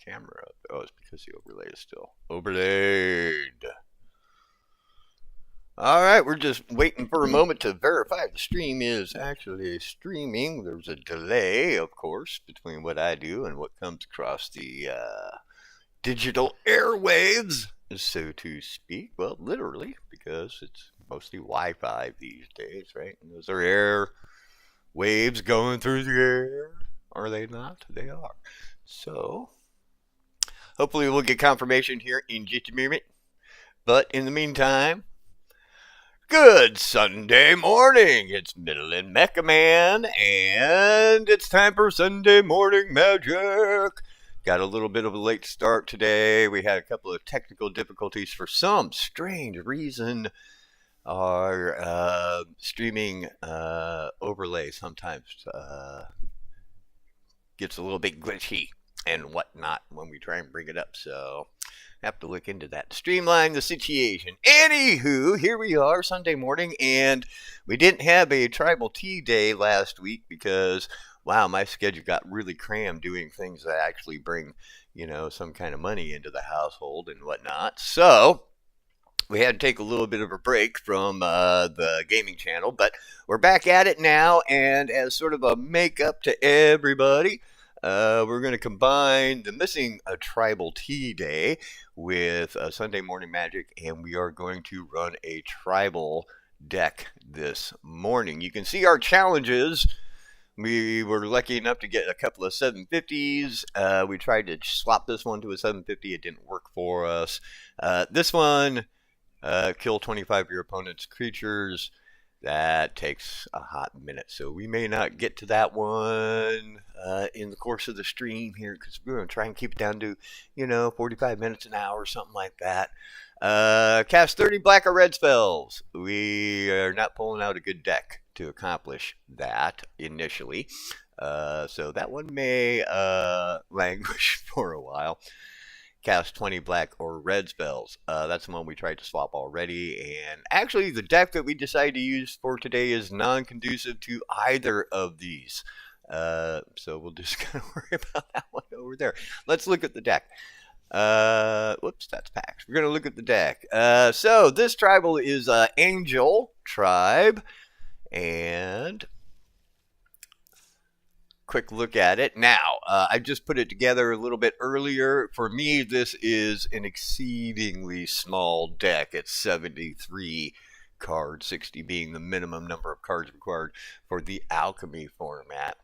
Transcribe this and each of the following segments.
camera up. Oh, it's because the overlay is still overlaid. All right, we're just waiting for a moment to verify the stream is actually streaming. There's a delay, of course, between what I do and what comes across the digital airwaves, so to speak. Well, literally, because it's mostly Wi-Fi these days, right? And those are air waves going through the air. Are they not? They are. So, hopefully we'll get confirmation here in just a minute. But in the meantime, good Sunday morning. It's Middle and Mecha Man, and it's time for Sunday Morning Magic. Got a little bit of a late start today. We had a couple of technical difficulties for some strange reason. Our streaming overlay sometimes gets a little bit glitchy and whatnot when we try and bring it up. So have to look into that, streamline the situation. Anywho, here we are Sunday morning, and we didn't have a Tribal Tea Day last week because, wow, my schedule got really crammed doing things that actually bring, some kind of money into the household and whatnot. So we had to take a little bit of a break from the gaming channel, but we're back at it now, and as sort of a make-up to everybody, we're going to combine the missing Tribal Tea Day with Sunday Morning Magic, and we are going to run a tribal deck this morning. You can see our challenges. We were lucky enough to get a couple of 750s. We tried to swap this one to a 750. It didn't work for us. This one, kill 25 of your opponent's creatures. That takes a hot minute, so we may not get to that one in the course of the stream here, because we're going to try and keep it down to, 45 minutes an hour, something like that. Cast 30 black or red spells. We are not pulling out a good deck to accomplish that initially, so that one may languish for a while. Cast 20 black or red spells. That's the one we tried to swap already, and actually the deck that we decided to use for today is non-conducive to either of these. So we'll just kind of worry about that one over there. Let's look at the deck. Whoops, that's packs. We're going to look at the deck. So this tribal is Angel Tribe, and quick look at it. Now, I just put it together a little bit earlier. For me, this is an exceedingly small deck. It's 73 cards, 60 being the minimum number of cards required for the Alchemy format.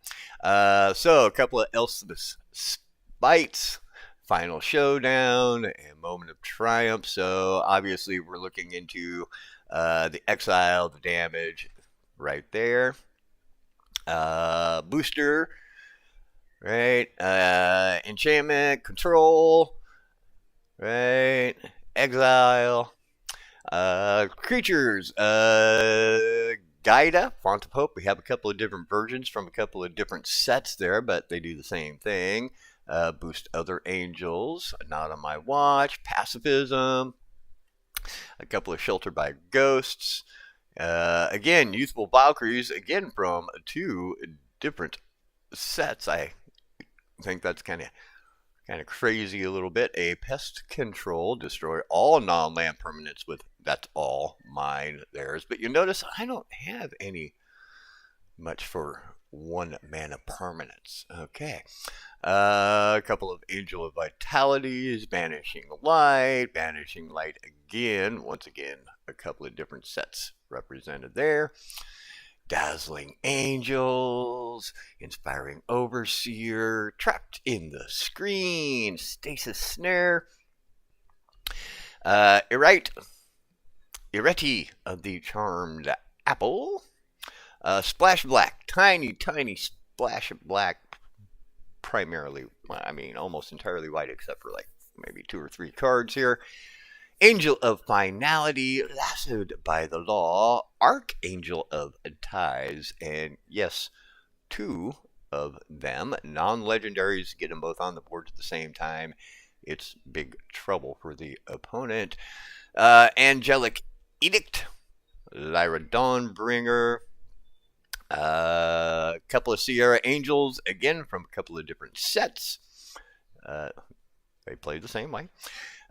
So, a couple of Elspeth's Spites, Final Showdown, and Moment of Triumph. So, obviously, we're looking into the exile, the damage right there. Booster, right? Enchantment, control, right? Exile, creatures, Gaida, Font of Hope. We have a couple of different versions from a couple of different sets there, but they do the same thing. Boost other angels, Not on My Watch, Pacifism, a couple of Shelter by Ghosts. Again, Youthful Valkyries, again from two different sets. I think that's kind of crazy a little bit. A Pest Control, destroy all non-land permanents with That's All Mine, theirs. But you notice I don't have any much for 1 mana permanents. Okay. A couple of Angel of Vitalities, Banishing Light again. Once again, a couple of different sets represented there. Dazzling Angels, Inspiring Overseer, Trapped in the Screen, Stasis Snare, Ereti of the Charmed Apple, Splash Black, tiny splash of black, primarily, almost entirely white except for like maybe 2 or 3 cards here. Angel of Finality, Lassoed by the Law, Archangel of Ties, and yes, 2 of them. Non-legendaries, get them both on the board at the same time. It's big trouble for the opponent. Angelic Edict, Lyra Dawnbringer, a couple of Sierra Angels, again from a couple of different sets. They play the same way.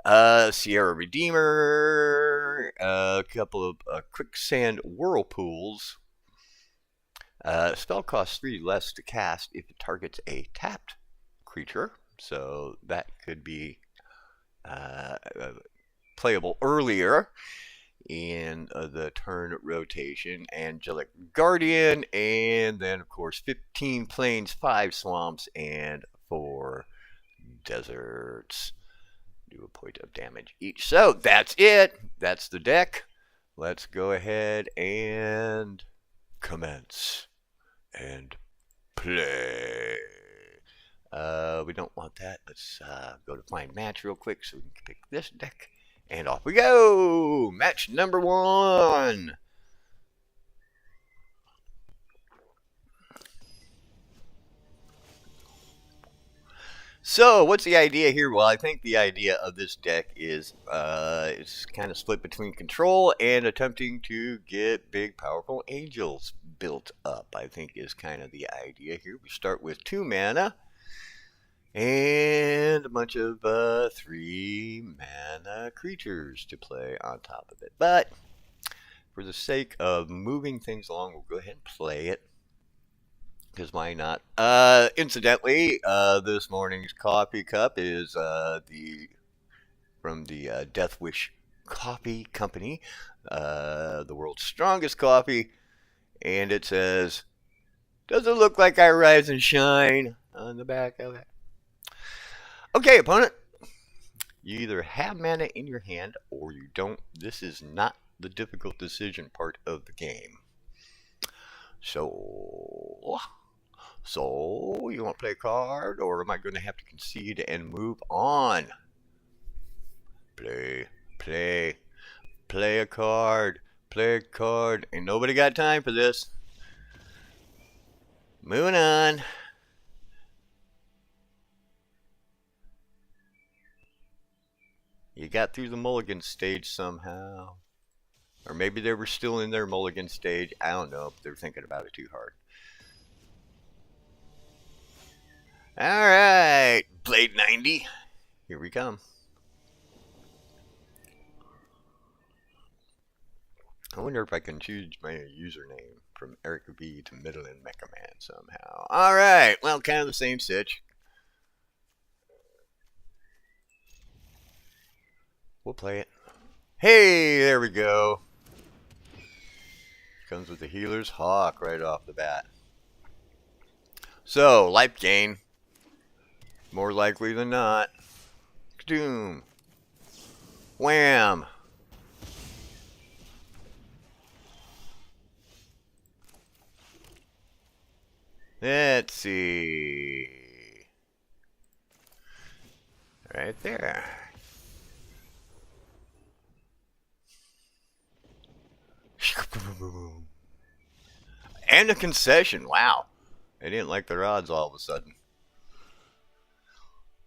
Sierra Redeemer, a couple of Quicksand Whirlpools. Spell costs 3 less to cast if it targets a tapped creature, so that could be playable earlier in the turn rotation. Angelic Guardian, and then of course 15 plains, 5 swamps, and 4 deserts. Do a point of damage each. So that's it. That's the deck. Let's go ahead and commence and play. We don't want that. Let's go to find match real quick so we can pick this deck. And off we go. Match number 1. So, what's the idea here? Well, I think the idea of this deck is it's kind of split between control and attempting to get big, powerful angels built up, I think is kind of the idea here. We start with 2 mana and a bunch of 3 mana creatures to play on top of it. But for the sake of moving things along, we'll go ahead and play it. Because why not? Incidentally, this morning's coffee cup is from the Death Wish Coffee Company, the world's strongest coffee, and it says, "Does it look like I rise and shine?" on the back of it. Okay, opponent, you either have mana in your hand or you don't. This is not the difficult decision part of the game. So, you want to play a card, or am I going to have to concede and move on? Play a card. Ain't nobody got time for this. Moving on. You got through the mulligan stage somehow. Or maybe they were still in their mulligan stage. I don't know if they're thinking about it too hard. Alright, Blade 90. Here we come. I wonder if I can choose my username from Eric V to Midland Mecha Man somehow. Alright, well, kind of the same sitch. We'll play it. Hey, there we go. Comes with the Healer's Hawk right off the bat. So, life gain. More likely than not. Doom. Wham. Let's see. Right there. And a concession. Wow. They didn't like their odds all of a sudden.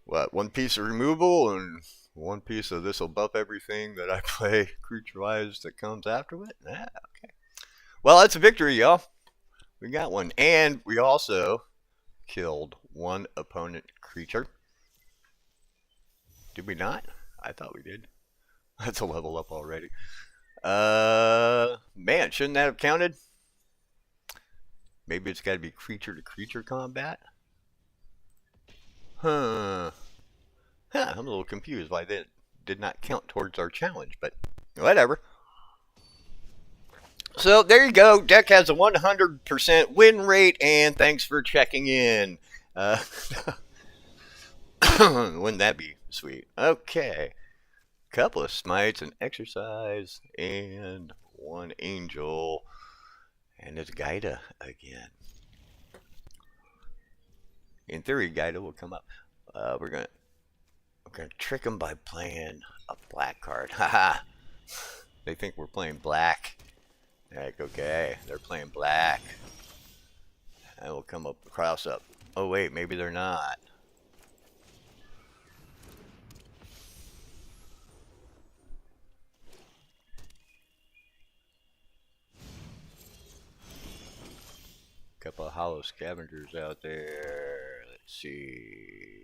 What, 1 piece of removal and 1 piece of this will buff everything that I play creature-wise that comes after it? Ah, okay. Well, that's a victory, y'all. We got one. And we also killed 1 opponent creature. Did we not? I thought we did. That's a level up already. Man, shouldn't that have counted? Maybe it's got to be creature-to-creature combat? I'm a little confused why that did not count towards our challenge, but whatever. So there you go. Deck has a 100% win rate, and thanks for checking in. Wouldn't that be sweet? Okay. Couple of smites, an exercise, and 1 angel. And it's Gaida again. In theory, Gaida will come up. We're gonna trick them by playing a black card. Haha. They think we're playing black. Like, okay, they're playing black. And we'll come up, cross up. Oh wait, maybe they're not. Couple of hollow scavengers out there. Let's see.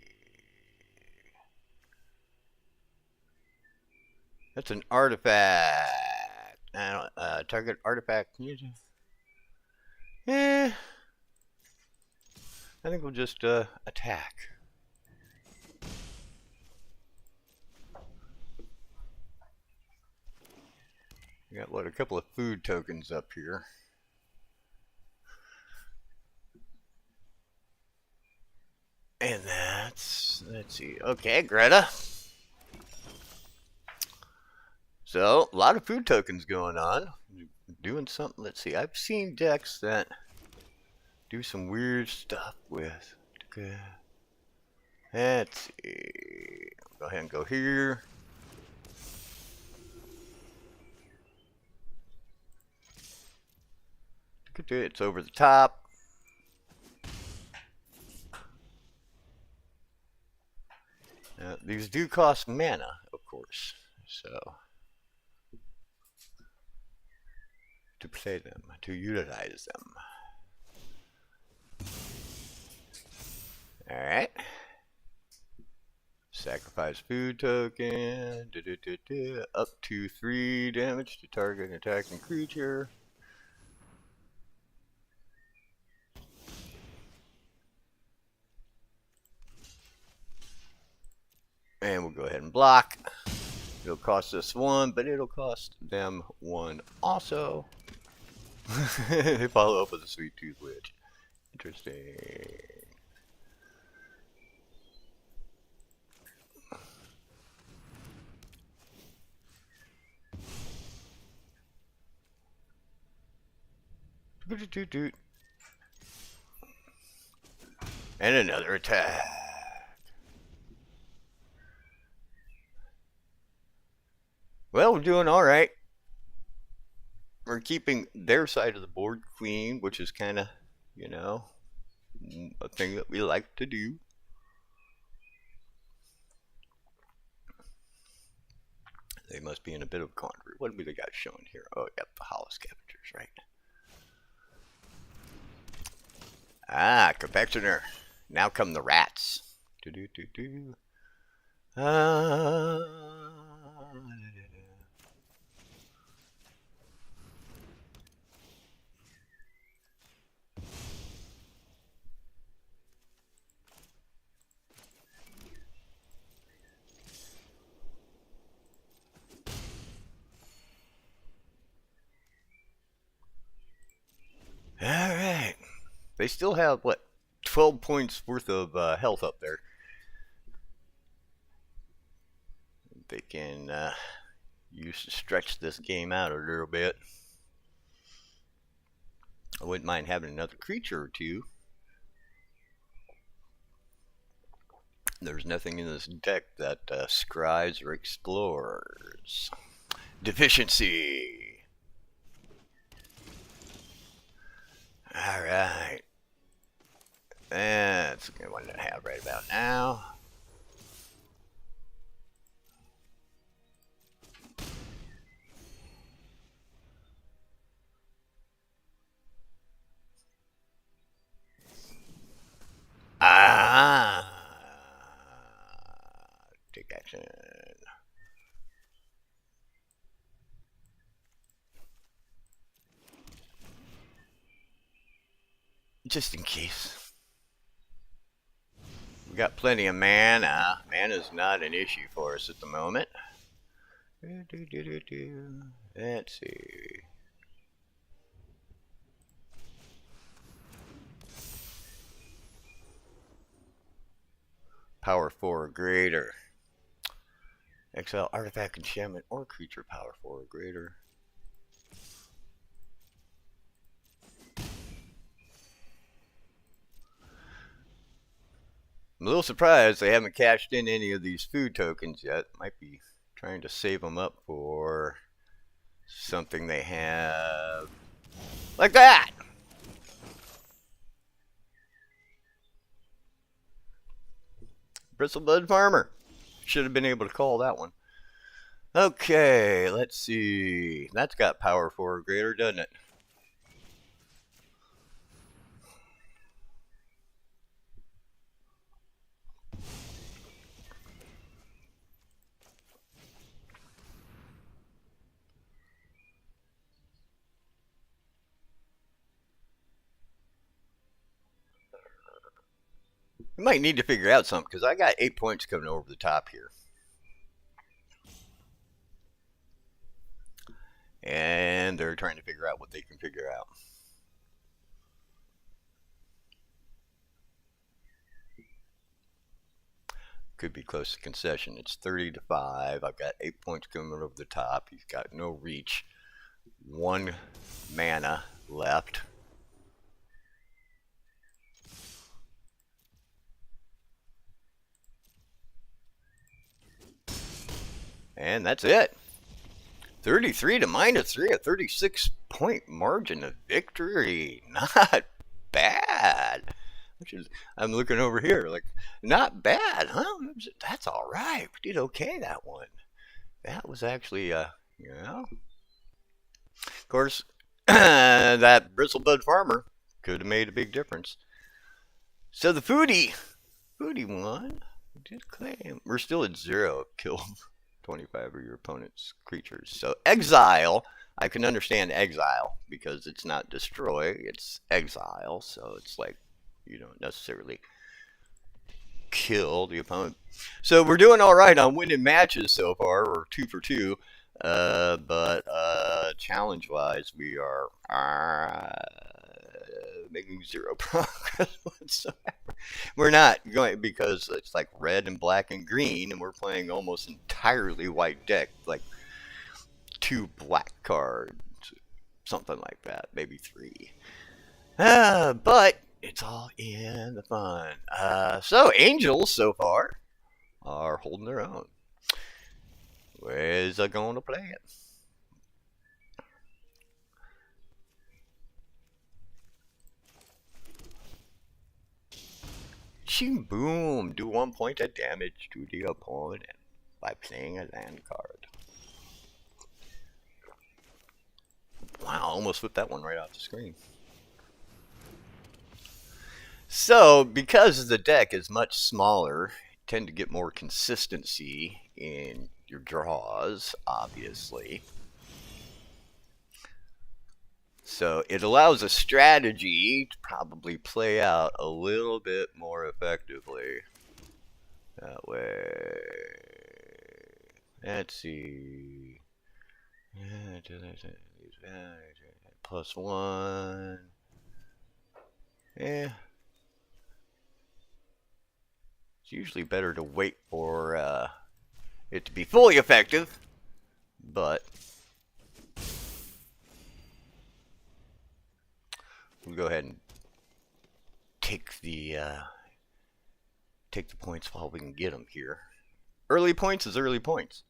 That's an artifact. I don't, target artifact. Eh, I think we'll just attack. We got what, a couple of food tokens up here. And that's, let's see. Okay, Greta. So, a lot of food tokens going on. Doing something, let's see. I've seen decks that do some weird stuff with. Okay. Let's see. Go ahead and go here. It's over the top. These do cost mana, of course. So, to play them, to utilize them. Alright. Sacrifice food token. Up to 3 damage to target attacking creature. And we'll go ahead and block. It'll cost us 1, but it'll cost them 1 also. They follow up with a Sweet Tooth Witch. Interesting. And another attack. Well, we're doing alright. We're keeping their side of the board clean, which is kind of, you know, a thing that we like to do. They must be in a bit of quandary. What do they got shown here? Oh, yep, the Hollow Scavengers, right? Ah, Confectioner. Now come the rats. Alright. They still have, what, 12 points worth of health up there. They can use to stretch this game out a little bit. I wouldn't mind having another creature or two. There's nothing in this deck that scries or explores. Deficiency. Alright. That's a good one to have right about now. Ah. Take action. Just in case. We got plenty of mana. Mana's not an issue for us at the moment. Let's see. Power 4 or greater. Exile artifact, enchantment, or creature power 4 or greater. I'm a little surprised they haven't cashed in any of these food tokens yet. Might be trying to save them up for something they have. Like that! Bristlebud Farmer. Should have been able to call that one. Okay, let's see. That's got power 4 or greater, doesn't it? We might need to figure out something because I got 8 points coming over the top here. And they're trying to figure out what they can figure out. Could be close to concession. It's 30-5. I've got 8 points coming over the top. He's got no reach. 1 mana left. And that's it. 33 to -3, a 36-point margin of victory. Not bad. I'm looking over here, like, not bad, huh? That's all right. We did okay that one. That was actually, you know. Of course, that Bristlebud Farmer could have made a big difference. So the foodie won. Did claim. We're still at 0. Killed 25 of your opponent's creatures. So exile, I can understand exile because it's not destroy, it's exile. So it's like you don't necessarily kill the opponent. So we're doing all right on winning matches so far. We're 2 for 2. But challenge-wise, we are making 0 progress whatsoever. We're not going because it's like red and black and green, and we're playing almost entirely white deck, like 2 black cards, something like that, maybe 3. But it's all in the fun. So Angels so far are holding their own. Where's I going to play it? Ching boom! Do 1 point of damage to the opponent by playing a land card. Wow, almost flipped that one right off the screen. So, because the deck is much smaller, you tend to get more consistency in your draws, obviously. So it allows a strategy to probably play out a little bit more effectively. That way. Let's see. +1. Yeah. It's usually better to wait for it to be fully effective, but we'll go ahead and take the points while we can get them here. Early points is early points,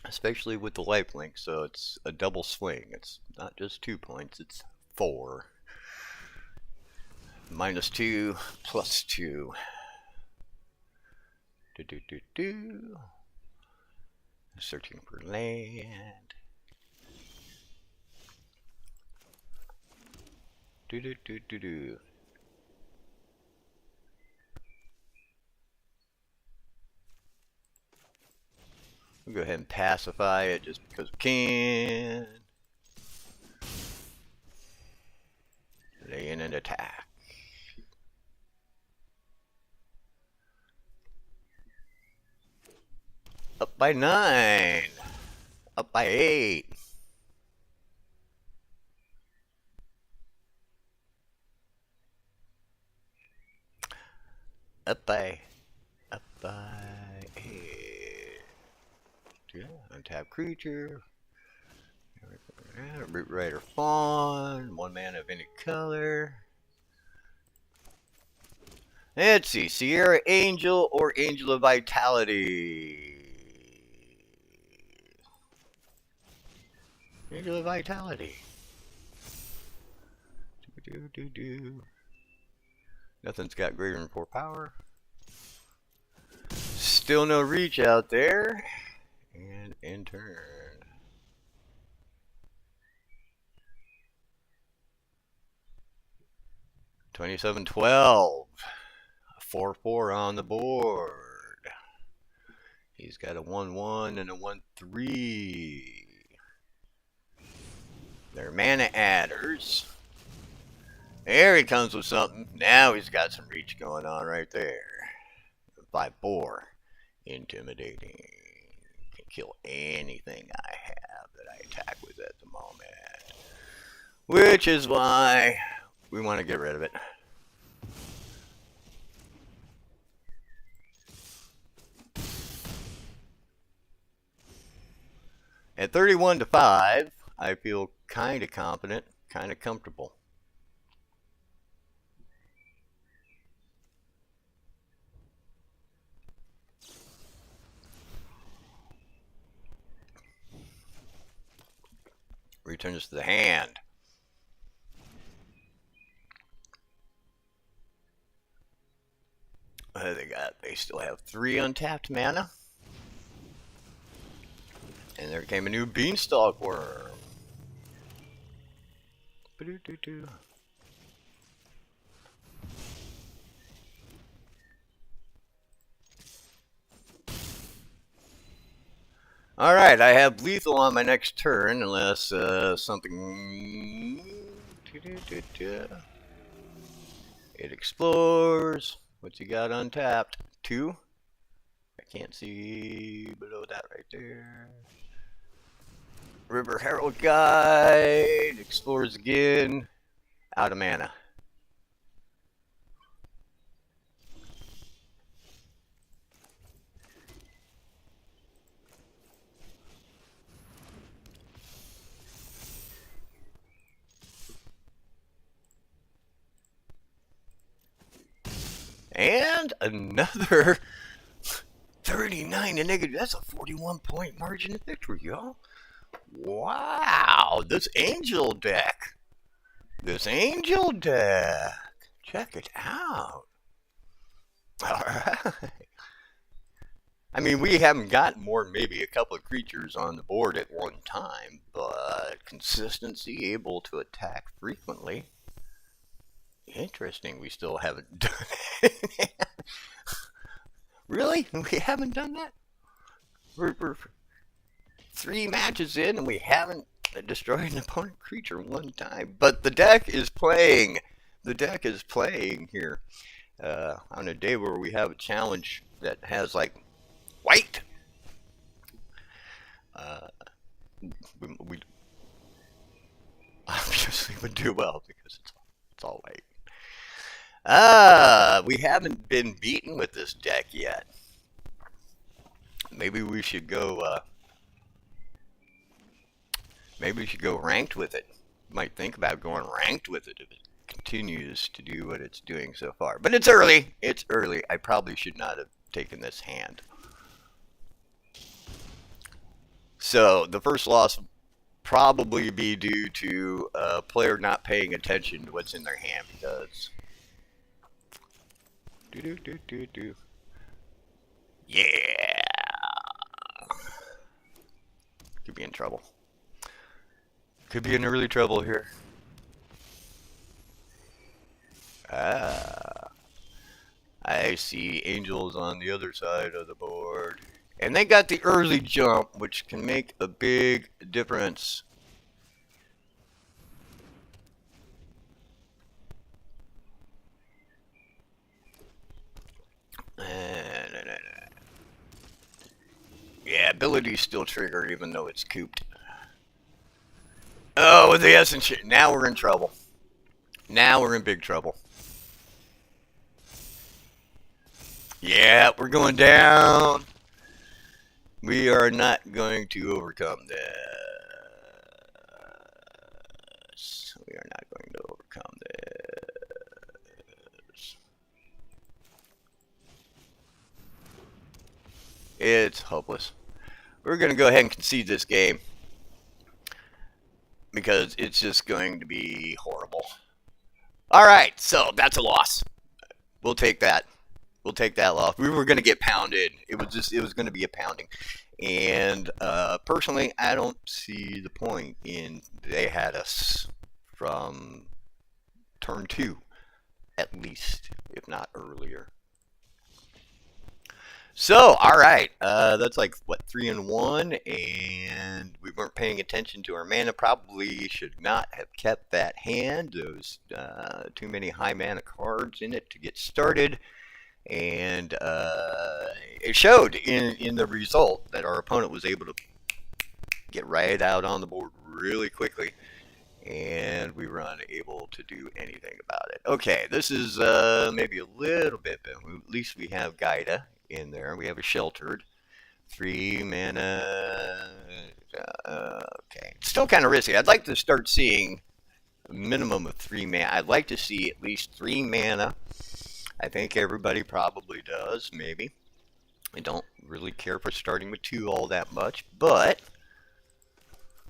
especially with the lifelink. So it's a double swing. It's not just 2 points; it's 4. -2, +2. Searching for land. We'll go ahead and pacify it just because we can. Lay in an attack. Up by 9. Up by 8. Up by 8. Yeah, untap creature. Root Rider Fawn. 1 mana of any color. Let's see. Sierra Angel or Angel of Vitality. Angel of Vitality. Nothing's got greater than 4 power. Still no reach out there. And in turn. $27-12. 4-4 on the board. He's got a 1-1 and a 1-3. They're mana adders. There he comes with something. Now he's got some reach going on right there. 5-4. Intimidating. Can kill anything I have that I attack with at the moment. Which is why we want to get rid of it. At 31-5, I feel kind of confident, kind of comfortable. Returns to the hand. They still have 3 untapped mana. And there came a new Beanstalk Worm. Ba-do-do-do. Alright, I have lethal on my next turn unless something... It explores. What's he got untapped? 2? I can't see below that right there. River Herald Guide. Explores again. Out of mana. And another 39 to negative. That's a 41-point margin of victory, y'all. Wow, this angel deck. Check it out. Alright. I mean, we haven't got more than maybe a couple of creatures on the board at one time, but consistency, able to attack frequently. Interesting, we still haven't done it. Really? We haven't done that? We're 3 matches in and we haven't destroyed an opponent creature one time. But the deck is playing. The deck is playing here. On a day where we have a challenge that has like white. We obviously would do well because it's all white. We haven't been beaten with this deck yet. Maybe we should go, ranked with it. Might think about going ranked with it if it continues to do what it's doing so far. But it's early. It's early. I probably should not have taken this hand. So the first loss will probably be due to a player not paying attention to what's in their hand because... Yeah. Could be in trouble. Could be in early trouble here. I see angels on the other side of the board. And they got the early jump, which can make a big difference. Yeah, abilities still trigger even though it's cooped. Oh, with the essence shit. Now we're in trouble. Now we're in big trouble. Yeah, we're going down. We are not going to overcome this. We are not going to overcome this. It's hopeless. We're going to go ahead and concede this game because it's just going to be horrible. All right, so that's a loss. We'll take that. We'll take that loss. We were going to get pounded. It was going to be a pounding. And personally, I don't see the point in they had us from turn 2, at least, if not earlier. So, all right, that's like what 3 and 1, and we weren't paying attention to our mana. Probably should not have kept that hand. Those too many high mana cards in it to get started, and it showed in the result that our opponent was able to get right out on the board really quickly, and we were unable to do anything about it. Okay, this is maybe a little bit, but at least we have Gaida in there. We have a sheltered 3 mana. Okay, it's still kind of risky. I'd like to start seeing a minimum of 3 mana. I'd like to see at least 3 mana. I think everybody probably does, maybe. I don't really care for starting with 2 all that much, but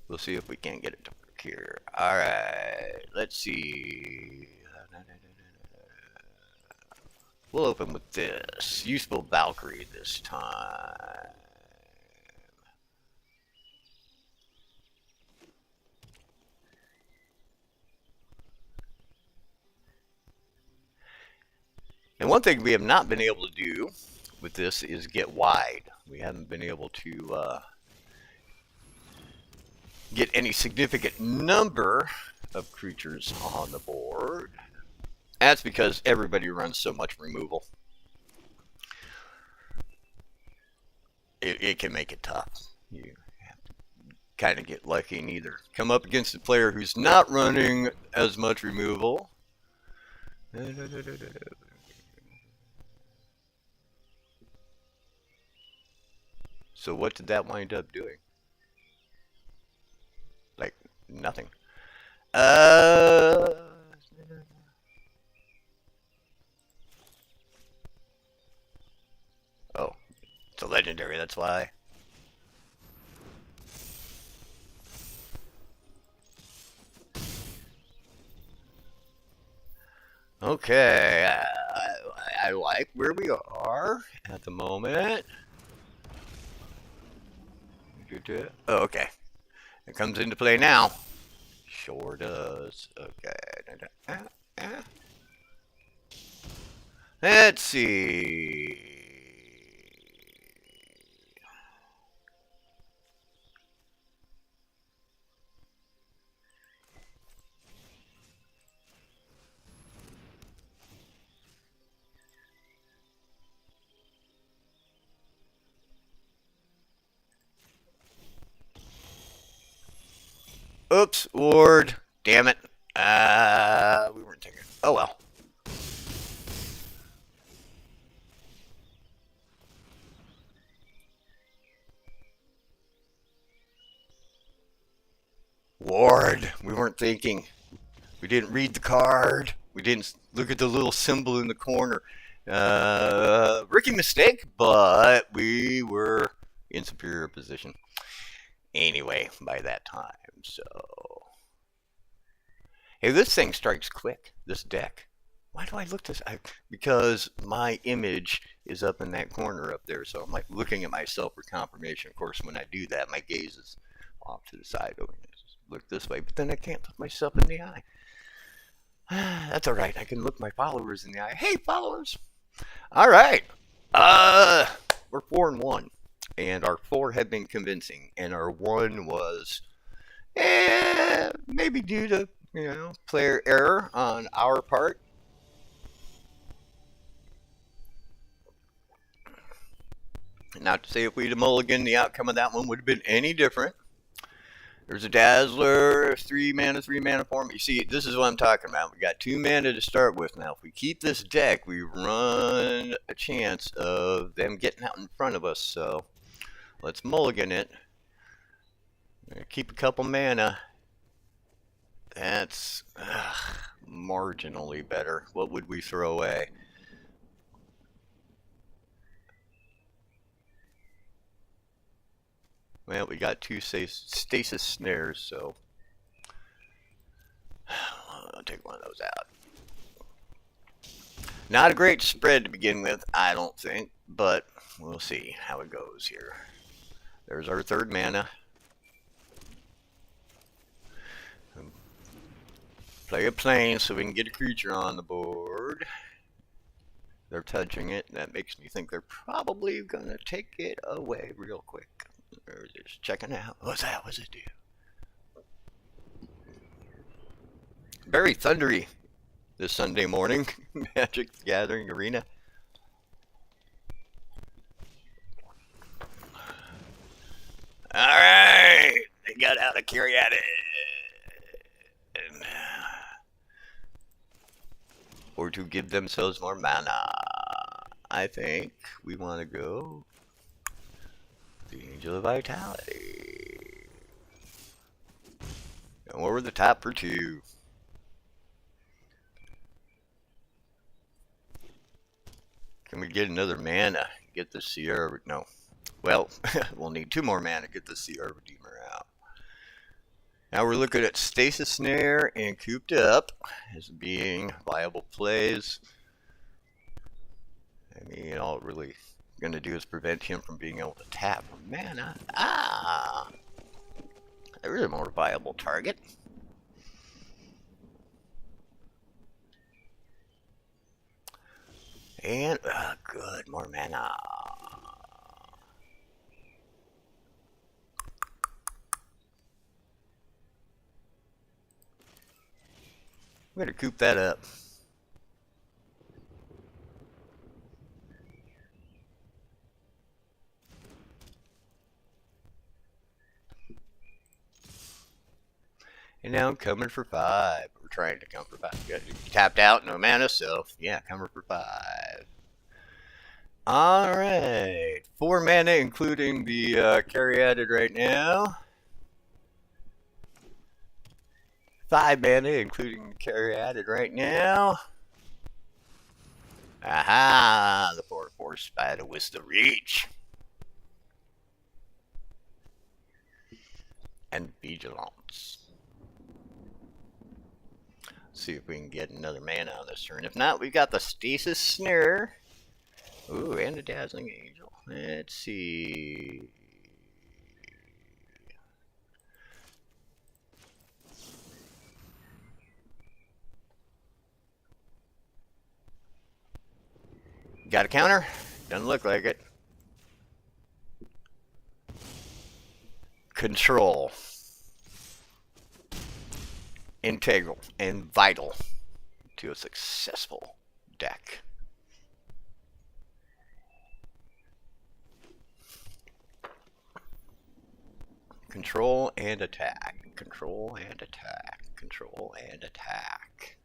we'll see if we can get it to work here. Alright, let's see. We'll open with this. Useful Valkyrie this time. And one thing we have not been able to do with this is get wide. We haven't been able to get any significant number of creatures on the board. That's because everybody runs so much removal. It can make it tough. You have to kind of get lucky and either come up against a player who's not running as much removal. So what did that wind up doing? Like, nothing. Oh, it's a legendary, that's why. Okay, I like where we are at the moment. Oh, okay. It comes into play now. Sure does. Okay. Let's see. Oops, Ward. Damn it. We weren't taking. Oh well. Ward. We weren't thinking. We didn't read the card. We didn't look at the little symbol in the corner. Rookie mistake, but we were in superior position anyway by that time. So, hey, this thing strikes quick. This deck. Why do I look this? Because my image is up in that corner up there, so I'm like looking at myself for confirmation. Of course, when I do that, my gaze is off to the side. Oh, look this way, but then I can't look myself in the eye. That's all right. I can look my followers in the eye. Hey, followers. All right. We're 4-1, and our 4 have been convincing, and our 1 was maybe due to player error on our part. Not to say if we'd have mulliganed, the outcome of that one would have been any different. There's a Dazzler, 3 mana form. You see, this is what I'm talking about. We got 2 mana to start with now. If we keep this deck, we run a chance of them getting out in front of us. So let's mulligan it. Keep a couple mana. That's marginally better. What would we throw away? Well, we got 2 stasis snares, so I'll take one of those out. Not a great spread to begin with, I don't think, but we'll see how it goes here. There's our 3rd mana. Play a plane so we can get a creature on the board. they're touching it. That makes me think they're probably gonna take it away real quick. They're just checking out. What's that? What's it do? Very thundery this Sunday morning. Magic the Gathering Arena. Alright, they got out of Caryatid. Or to give themselves more mana. I think we want to go the Angel of Vitality. And we're the top for 2. Can we get another mana? Get the Sierra... No. Well, we'll need 2 more mana to get the Sierra Redeemer out. Now we're looking at Stasis Snare and Cooped Up as being viable plays. I mean, all it really going to do is prevent him from being able to tap mana. There is a more viable target. And, good, more mana. I'm going to coop that up. And now I'm coming for 5. We're trying to come for 5. Tapped out, no mana, so yeah, coming for 5. Alright. 4 mana, including the Caryatid right now. 5 mana, including the Caryatid right now. Aha! The 4/4 Spider with the reach. And Vigilance. See if we can get another mana on this turn. If not, we've got the Stasis Snare. Ooh, and the Dazzling Angel. Let's see. Got a counter? Doesn't look like it. Control. Integral and vital to a successful deck. Control and attack. Control and attack. Control and attack.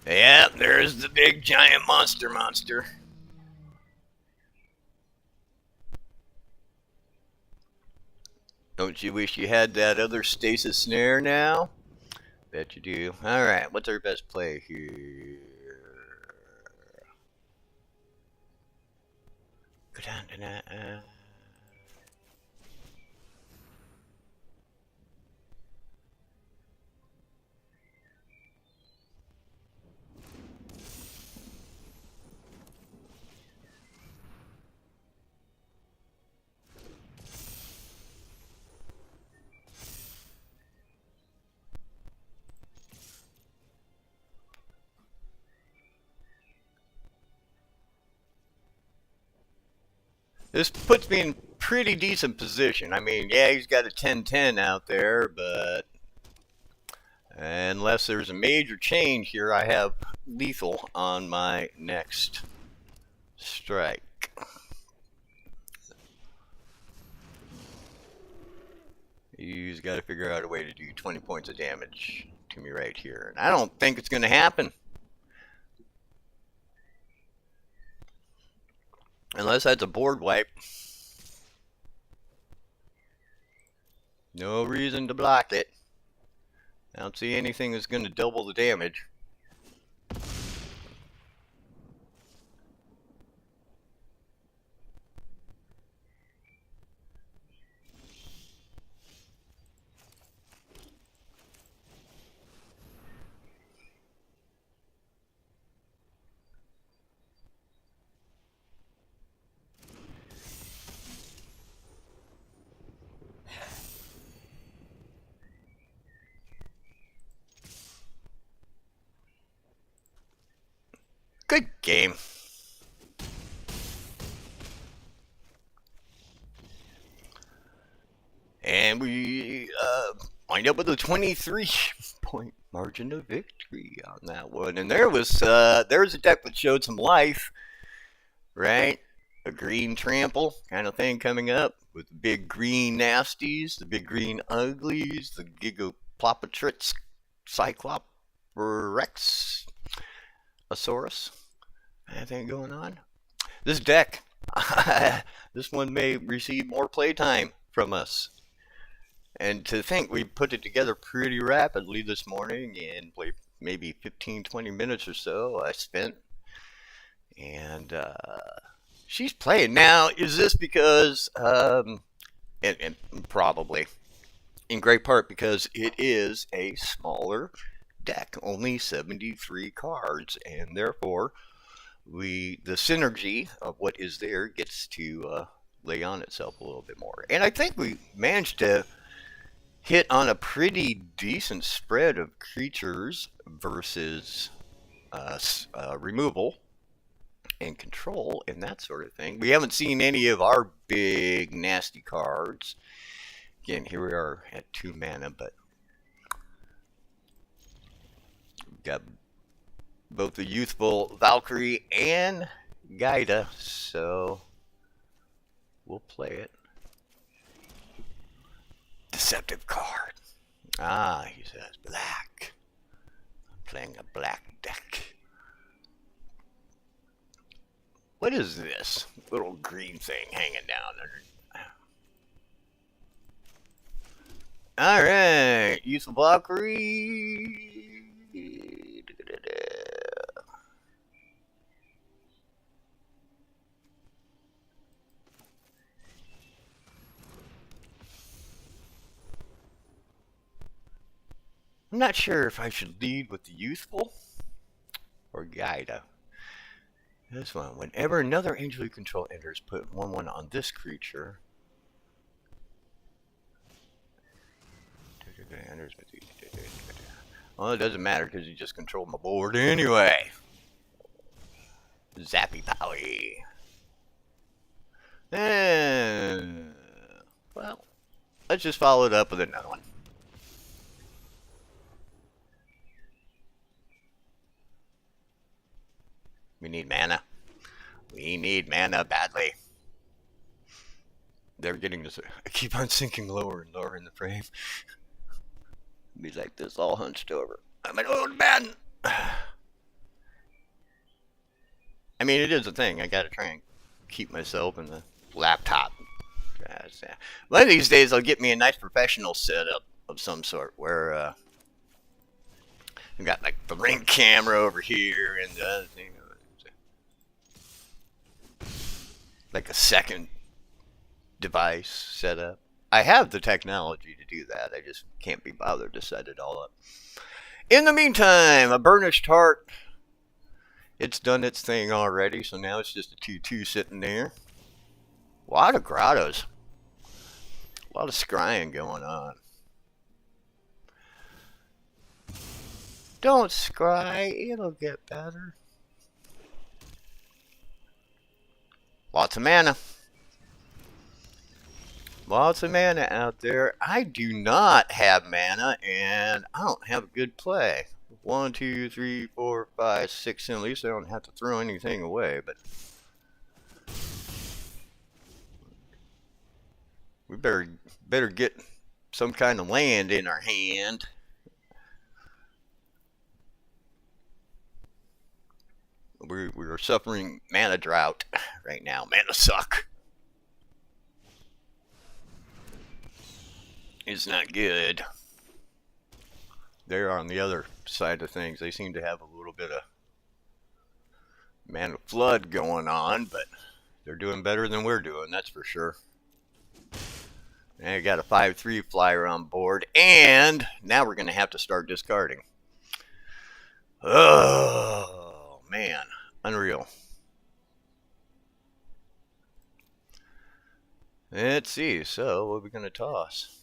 Yeah, there's the big giant monster. Don't you wish you had that other Stasis Snare now? Bet you do. Alright, what's our best play here? Go down to that. This puts me in pretty decent position. I mean, yeah, he's got a 10-10 out there, but unless there's a major change here, I have lethal on my next strike. He's got to figure out a way to do 20 points of damage to me right here. And I don't think it's going to happen. Unless that's a board wipe. No reason to block it. I don't see anything that's going to double the damage. Good game. And we wind up with a 23-point margin of victory on that one. And there's a deck that showed some life, right? A green trample kind of thing coming up with the big green nasties, the big green uglies, the Gigaplopatrix, Cyclops, Asaurus. Anything going on? This deck, this one may receive more playtime from us. And to think we put it together pretty rapidly this morning and maybe 15-20 minutes or so I spent. And she's playing. Now, is this because, and probably, in great part because it is a smaller deck, only 73 cards, and therefore the synergy of what is there gets to lay on itself a little bit more. And I think we managed to hit on a pretty decent spread of creatures versus removal and control and that sort of thing. We haven't seen any of our big nasty cards. Again, here we are at 2 mana, but we've got both the youthful Valkyrie and Gaida, so we'll play it. Deceptive card. Ah, he says black. I'm playing a black deck. What is this little green thing hanging down there? Alright, youthful Valkyrie. I'm not sure if I should lead with the youthful or Gaida. This one. Whenever another angel you control enters, put 1/1 on this creature. Well, it doesn't matter because you just control my board anyway. Zappy Powie. Well, let's just follow it up with another one. We need mana. We need mana badly. They're getting this. I keep on sinking lower and lower in the frame. Be like this, all hunched over. I'm an old man. I mean, it is a thing. I gotta try and keep myself in the laptop. One of these days, I'll get me a nice professional setup of some sort where I've got like the ring camera over here and the other thing. Like a second device set up. I have the technology to do that. I just can't be bothered to set it all up. In the meantime, a Burnished Heart. It's done its thing already, so now it's just a 2/2 sitting there. A lot of grottos. A lot of scrying going on. Don't scry, it'll get better. Lots of mana. Lots of mana out there. I do not have mana, and I don't have a good play. 1, 2, 3, 4, 5, 6. At least I don't have to throw anything away, but we better get some kind of land in our hand. We're suffering mana drought right now. Mana suck. It's not good. They're on the other side of things. They seem to have a little bit of mana flood going on, but they're doing better than we're doing, that's for sure. And I got a 5/3 flyer on board, and now we're going to have to start discarding. Oh, man. Unreal. Let's see. So, what are we going to toss?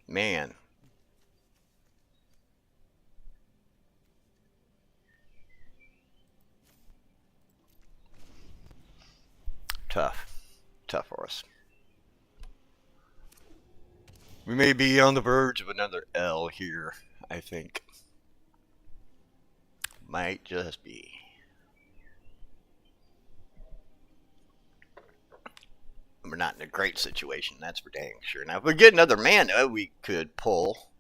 Man, tough. Tough for us. We may be on the verge of another L here, I think. Might just be. We're not in a great situation, that's for dang sure. Now, if we get another mana, we could pull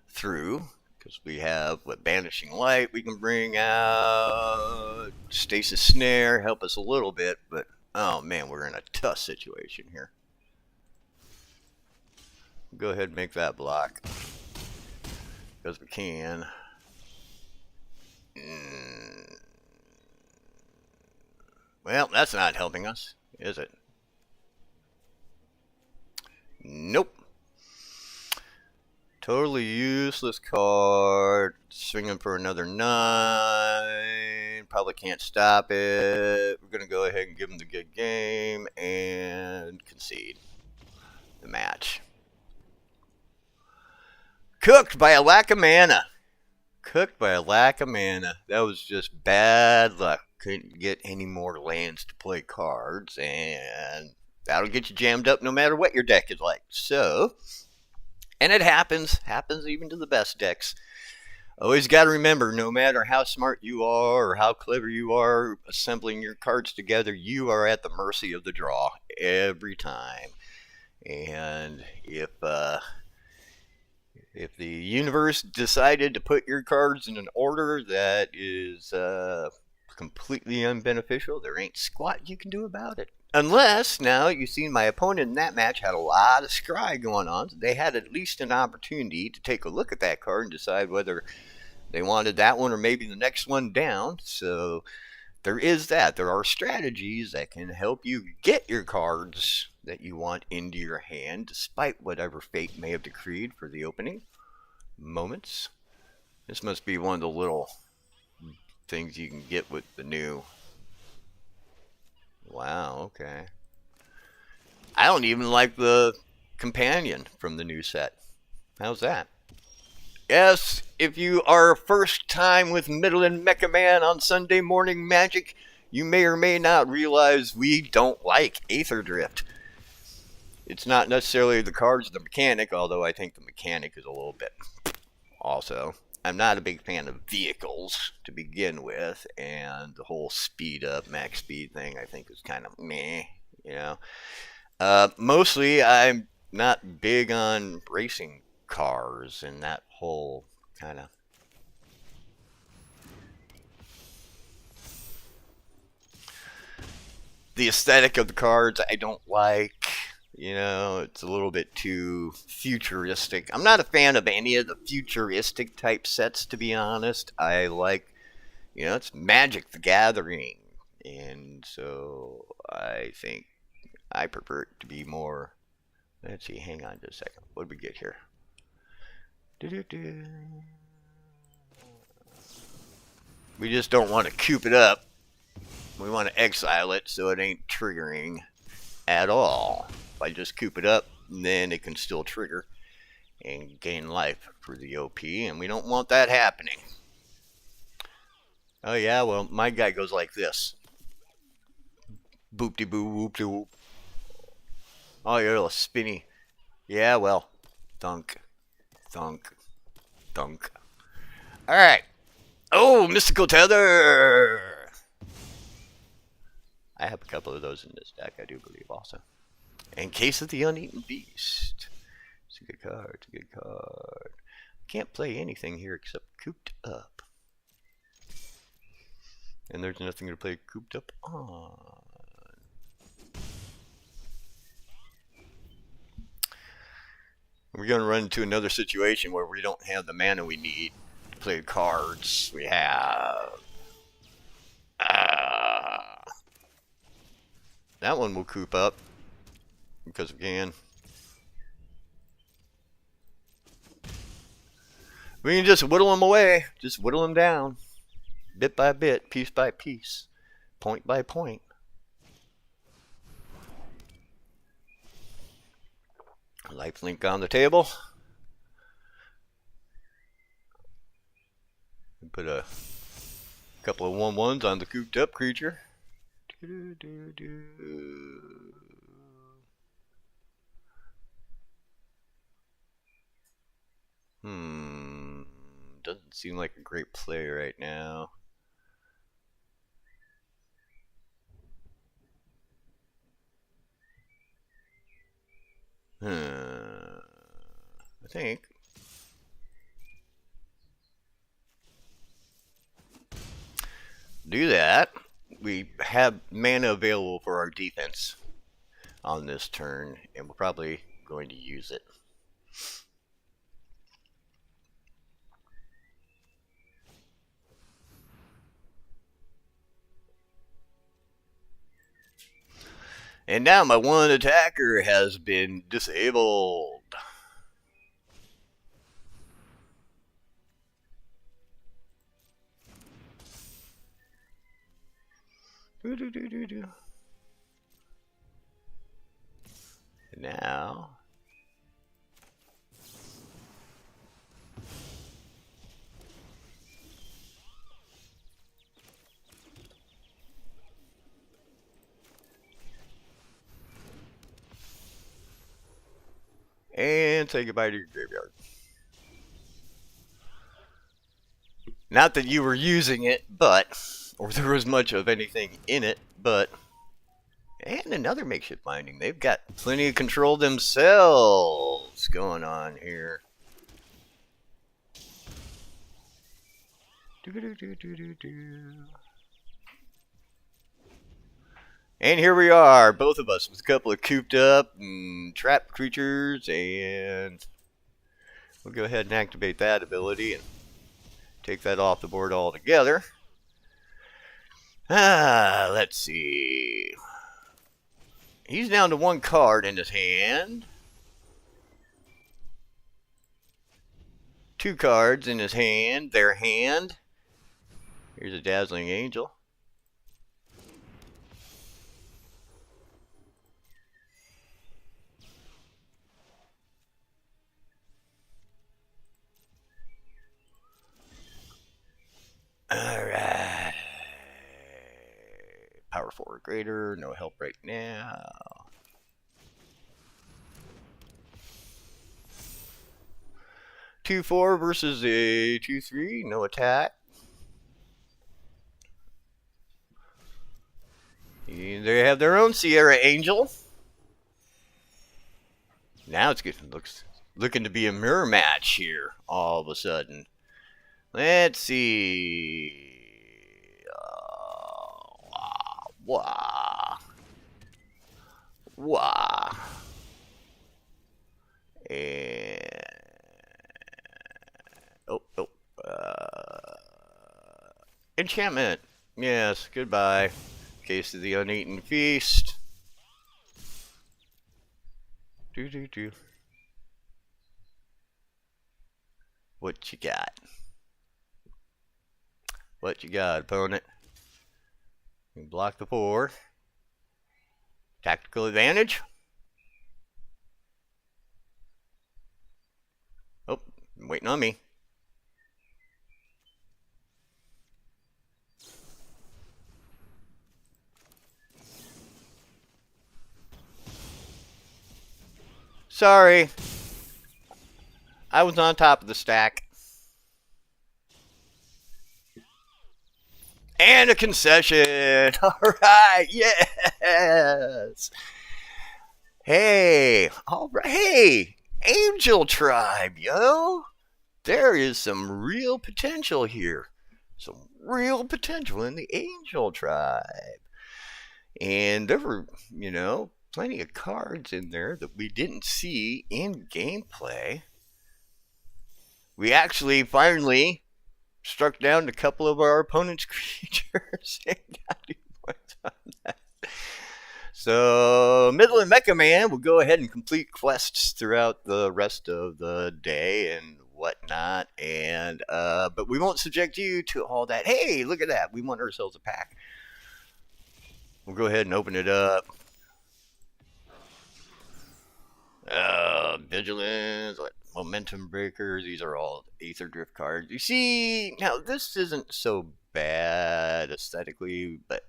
through, because we have what Banishing Light we can bring out, Stasis Snare, help us a little bit, but oh man, we're in a tough situation here. Go ahead and make that block, because we can. Well, that's not helping us, is it? Nope. Totally useless card. Swinging for another 9. Probably can't stop it. We're going to go ahead and give him the good game and concede the match. Cooked by a lack of mana. Cooked by a lack of mana. That was just bad luck. Couldn't get any more lands to play cards, and that'll get you jammed up no matter what your deck is like. So, and it happens even to the best decks. Always got to remember, no matter how smart you are or how clever you are assembling your cards together, you are at the mercy of the draw every time. And if the universe decided to put your cards in an order that is completely unbeneficial, there ain't squat you can do about it. Unless, now, you've seen my opponent in that match had a lot of scry going on. So they had at least an opportunity to take a look at that card and decide whether they wanted that one or maybe the next one down. So there is that. There are strategies that can help you get your cards that you want into your hand, despite whatever fate may have decreed for the opening moments. This must be one of the little things you can get with the new. Wow, okay. I don't even like the companion from the new set. How's that? Yes, if you are first time with Midland Mecha Man on Sunday Morning Magic, you may or may not realize we don't like Aether Drift. It's not necessarily the cards, the mechanic, although I think the mechanic is a little bit also. I'm not a big fan of vehicles to begin with, and the whole speed up, max speed thing I think is kind of meh, you know. Mostly I'm not big on racing cars and that whole kind of. The aesthetic of the cards I don't like. You know, it's a little bit too futuristic. I'm not a fan of any of the futuristic type sets, to be honest. I like, you know, it's Magic the Gathering. And so I think I prefer it to be more. Let's see, hang on just a second. What did we get here? We just don't want to coop it up. We want to exile it so it ain't triggering at all. If I just coop it up, then it can still trigger and gain life for the OP, and we don't want that happening. Oh yeah, well, my guy goes like this. Boop-de-boo, whoop-de-whoop. Oh, you're a little spinny. Yeah, well, thunk, thunk, thunk. Alright. Oh, Mystical Tether! I have a couple of those in this deck, I do believe, also. In Case of the Uneaten Beast. It's a good card, it's a good card. Can't play anything here except Cooped Up. And there's nothing to play Cooped Up on. We're going to run into another situation where we don't have the mana we need to play cards. We have... that one will coop up. Because again... we can just whittle them away. Just whittle them down. Bit by bit, piece by piece. Point by point. Lifelink on the table. Put a couple of 1/1s on the cooped up creature. Doesn't seem like a great play right now. I think. Do that. We have mana available for our defense on this turn, and we're probably going to use it. And now my one attacker has been disabled. Now. And say goodbye to your graveyard. Not that you were using it, but, or there was much of anything in it, but, and another makeshift binding. They've got plenty of control themselves going on here. And here we are, both of us with a couple of cooped up and trapped creatures, and we'll go ahead and activate that ability and take that off the board altogether. Let's see. He's down to one card in his hand. 2 cards in his hand, their hand. Here's a Dazzling Angel. Alright. Power 4 or greater, no help right now. Two 4 versus a 2/3, no attack. They have their own Sierra Angel. Now it's looking to be a mirror match here all of a sudden. Let's see. Wah. And enchantment. Yes, goodbye. Case of the Uneaten Feast. What you got? What you got, opponent? You block the 4. Tactical advantage. Oh, waiting on me. Sorry. I was on top of the stack. And a concession. All right. Yes. Hey. All right. Hey. Angel Tribe, yo. There is some real potential here. Some real potential in the Angel Tribe. And there were, plenty of cards in there that we didn't see in gameplay. We actually finally struck down a couple of our opponent's creatures and got 2 points on that. So Midland Mecha Man will go ahead and complete quests throughout the rest of the day and whatnot, and but we won't subject you to all that. Hey, look at that! We won ourselves a pack. We'll go ahead and open it up. Vigilance, Momentum Breakers. These are all Aether Drift cards. You see, now this isn't so bad aesthetically, but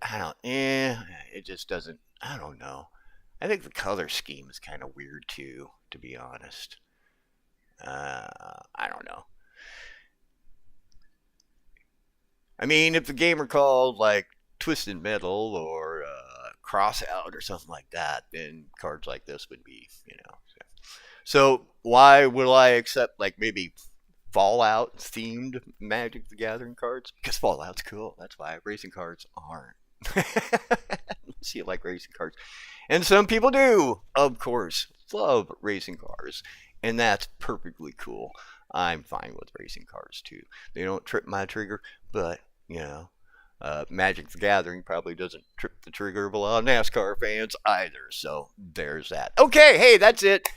it just doesn't. I don't know. I think the color scheme is kind of weird too, to be honest. I don't know. I mean, if the game were called like Twisted Metal or Crossout or something like that, then cards like this would be, you know. So why will I accept like maybe Fallout themed Magic the Gathering cards? Because Fallout's cool. That's why racing cards aren't. See, you like racing cards, and some people do, of course, love racing cars, and that's perfectly cool. I'm fine with racing cars too. They don't trip my trigger, but you know, Magic the Gathering probably doesn't trip the trigger of a lot of NASCAR fans either. So there's that. Okay, hey, that's it.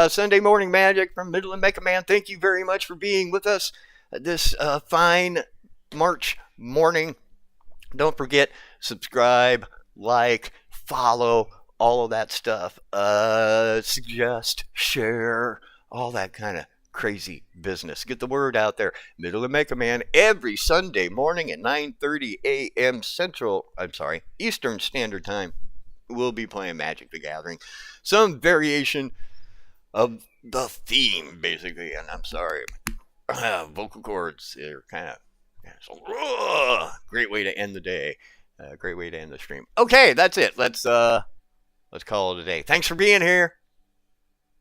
Sunday Morning Magic from Midland Mega Man. Thank you very much for being with us this fine March morning. Don't forget, subscribe, like, follow, all of that stuff. Suggest, share, all that kind of crazy business. Get the word out there. Midland Mega Man every Sunday morning at 9:30 a.m. Eastern Standard Time. We'll be playing Magic the Gathering. Some variation of the theme, basically. And I'm sorry, vocal cords are kind of great way to end the day. Great way to end the stream. Okay, that's it. Let's call it a day. Thanks for being here.